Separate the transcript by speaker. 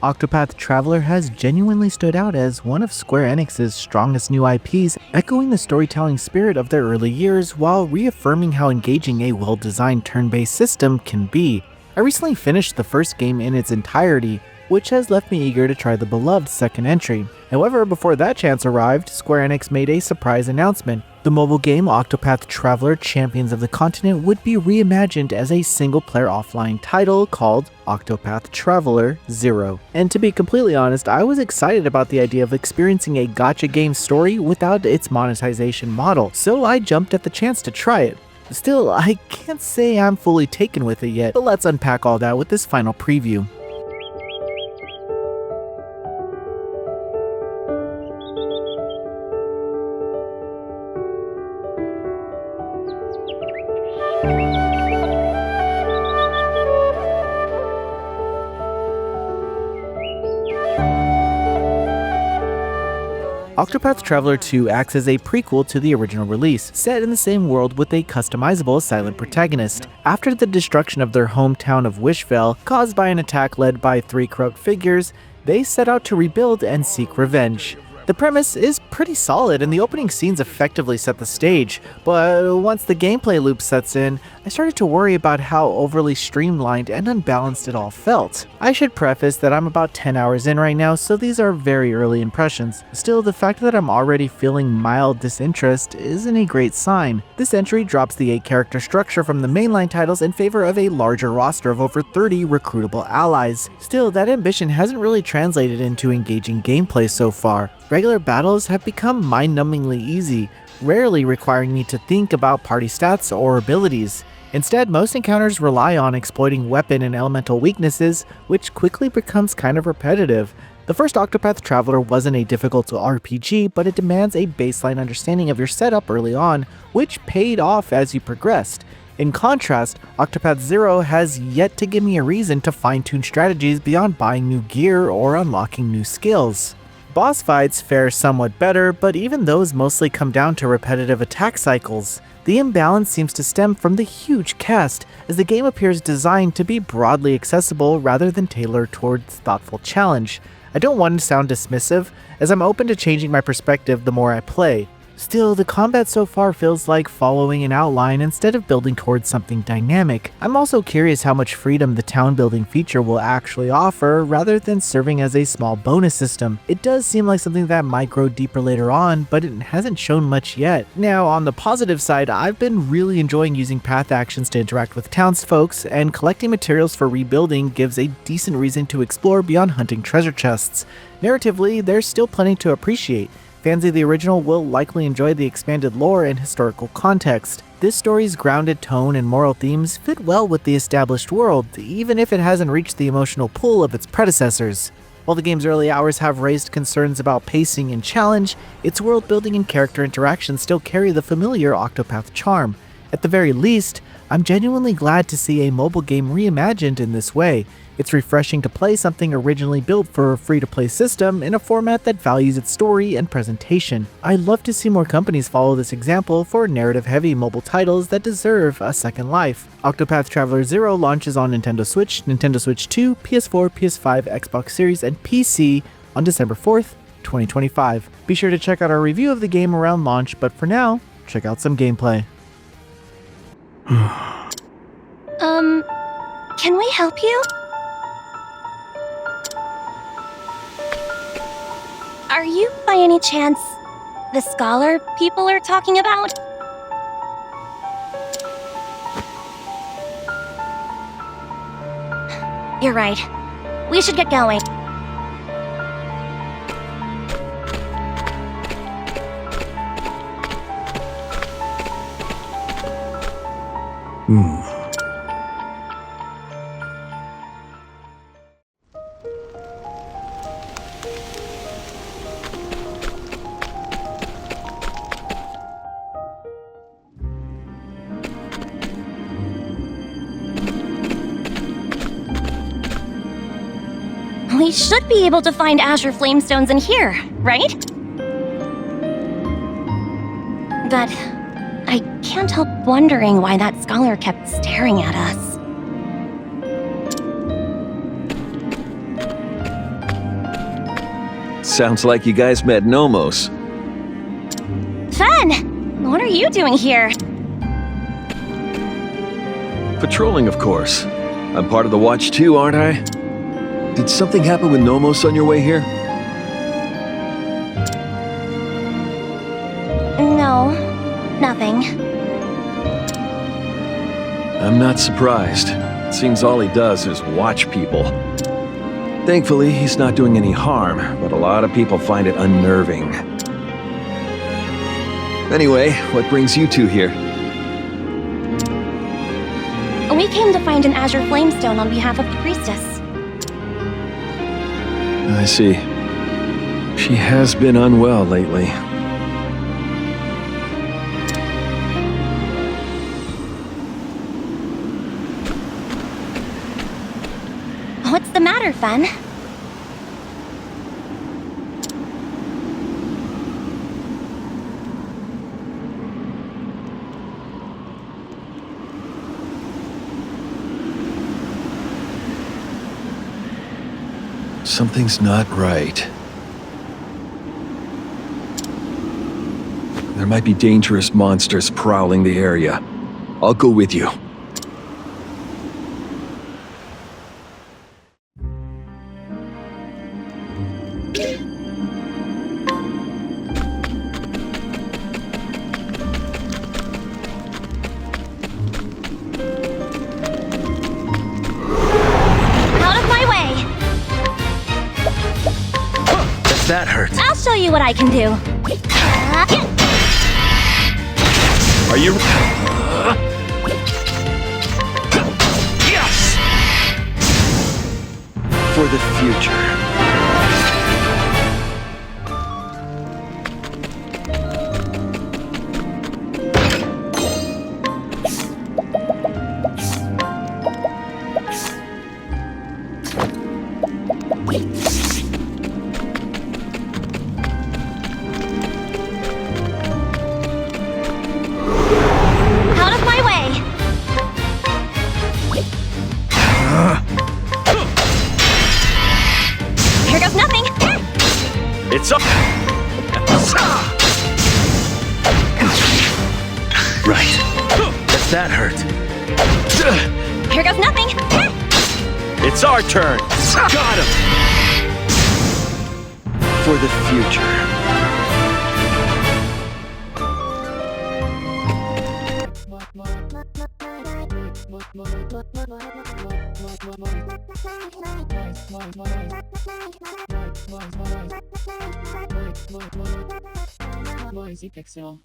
Speaker 1: Octopath Traveler has genuinely stood out as one of Square Enix's strongest new IPs, echoing the storytelling spirit of their early years while reaffirming how engaging a well-designed turn-based system can be. I recently finished the first game in its entirety, which has left me eager to try the beloved second entry. However, before that chance arrived, Square Enix made a surprise announcement. The mobile game Octopath Traveler Champions of the Continent would be reimagined as a single-player offline title called Octopath Traveler 0. And to be completely honest, I was excited about the idea of experiencing a gacha game story without its monetization model, so I jumped at the chance to try it. Still, I can't say I'm fully taken with it yet, but let's unpack all that with this final preview. Octopath Traveler 2 acts as a prequel to the original release, set in the same world with a customizable silent protagonist. After the destruction of their hometown of Wishvale, caused by an attack led by 3 corrupt figures, they set out to rebuild and seek revenge. The premise is pretty solid and the opening scenes effectively set the stage, but once the gameplay loop sets in, I started to worry about how overly streamlined and unbalanced it all felt. I should preface that I'm about 10 hours in right now, so these are very early impressions. Still, the fact that I'm already feeling mild disinterest isn't a great sign. This entry drops the 8-character structure from the mainline titles in favor of a larger roster of over 30 recruitable allies. Still, that ambition hasn't really translated into engaging gameplay so far. Regular battles have become mind-numbingly easy, rarely requiring me to think about party stats or abilities. Instead, most encounters rely on exploiting weapon and elemental weaknesses, which quickly becomes kind of repetitive. The first Octopath Traveler wasn't a difficult RPG, but it demands a baseline understanding of your setup early on, which paid off as you progressed. In contrast, Octopath 0 has yet to give me a reason to fine-tune strategies beyond buying new gear or unlocking new skills. Boss fights fare somewhat better, but even those mostly come down to repetitive attack cycles. The imbalance seems to stem from the huge cast, as the game appears designed to be broadly accessible rather than tailored towards thoughtful challenge. I don't want to sound dismissive, as I'm open to changing my perspective the more I play. Still, the combat so far feels like following an outline instead of building towards something dynamic. I'm also curious how much freedom the town building feature will actually offer, rather than serving as a small bonus system. It does seem like something that might grow deeper later on, but it hasn't shown much yet. Now, on the positive side, I've been really enjoying using path actions to interact with townsfolk, and collecting materials for rebuilding gives a decent reason to explore beyond hunting treasure chests. Narratively, there's still plenty to appreciate. Fans of the original will likely enjoy the expanded lore and historical context. This story's grounded tone and moral themes fit well with the established world, even if it hasn't reached the emotional pull of its predecessors. While the game's early hours have raised concerns about pacing and challenge, its world building and character interactions still carry the familiar Octopath charm. At the very least, I'm genuinely glad to see a mobile game reimagined in this way. It's refreshing to play something originally built for a free-to-play system in a format that values its story and presentation. I'd love to see more companies follow this example for narrative-heavy mobile titles that deserve a second life. Octopath Traveler 0 launches on Nintendo Switch 2, PS4, PS5, Xbox Series, and PC on December 4th, 2025. Be sure to check out our review of the game around launch, but for now, check out some gameplay.
Speaker 2: Can we help you? Are you, by any chance, the scholar people are talking about? You're right. We should get going. We should be able to find Azure Flamestones in here, right? But I can't help wondering why that scholar kept staring at us.
Speaker 3: Sounds like you guys met Nomos.
Speaker 2: Fen! What are you doing here?
Speaker 3: Patrolling, of course. I'm part of the watch too, aren't I? Did something happen with Nomos on your way here?
Speaker 2: No, nothing.
Speaker 3: I'm not surprised. It seems all he does is watch people. Thankfully, he's not doing any harm, but a lot of people find it unnerving. Anyway, what brings you two here?
Speaker 2: We came to find an Azure Flamestone on behalf of the Priestess.
Speaker 3: I see. She has been unwell lately.
Speaker 2: What's the matter, Fen?
Speaker 3: Something's not right. There might be dangerous monsters prowling the area. I'll go with you. That hurt.
Speaker 2: I'll show you what I can do.
Speaker 3: Are you... Yes! For the future. It's up! Right. That hurt.
Speaker 2: Here goes nothing!
Speaker 3: It's our turn! Got him! For the future.
Speaker 4: Voice e texto.